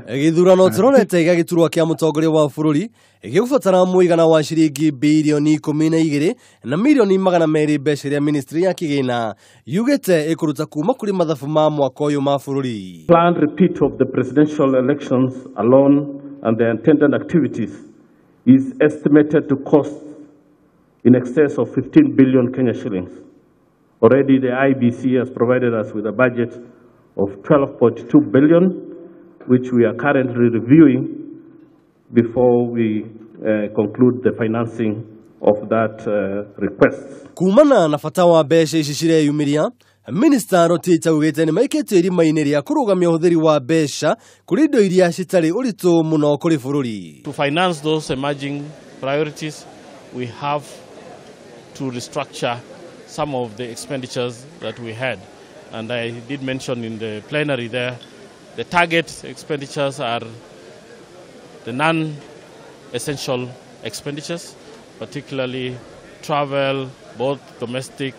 Githurano turonete gagiturwa kia mutongoria wa bururi gigubatara muigana wa ciringi bilioni 12 na milioni 200 mbeca iria ministry ya kigina yugite ikuruta kuma kuri mathabu ma mwaka uyu ma bururi. Planned repeat of the presidential elections alone and the attendant activities is estimated to cost in excess of 15 billion Kenya shillings. Already the IBC has provided us with a budget of 12.2 billion, which we are currently reviewing before we conclude the financing of that request. Kumana na bata wa mbeca ici cireyumiria, Minister Rotich augite ni maikite irima-ini ria kurugamia uthiri wa mbeca kuri indo iria citari uritu muno kuri bururi. To finance those emerging priorities, we have to restructure some of the expenditures that we had. And I did mention in the plenary there, the target expenditures are the non-essential expenditures, particularly travel, both domestic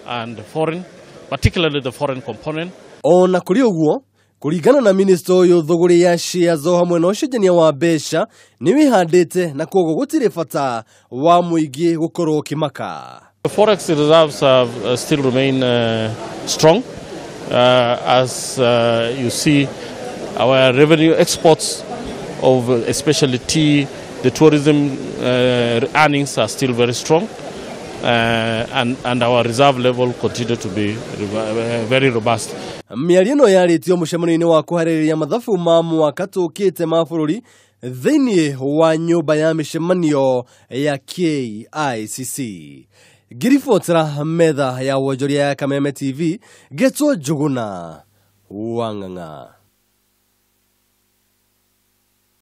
and foreign, particularly the foreign component. Ona kuri uguo, kuringana na minister uyu thuguri ya shares o hamwe na ucenjania wa mbeca ni wihandite na kogo gutire bata wa muingi gukorwo kimaka. The forex reserves still remain strong. As you see, our revenue exports of especially tea, the tourism earnings are still very strong, and our reserve level continue to be very robust. Miarino yaritio mucemanio-ini wa kuhaririria mathabu ma mwaka tukite ma bururi thiini wa nyumba ya micemanio ya KICC. Girifotera metha ya wonjoria ya Kameme TV getwo Njuguna Wang'ang'a.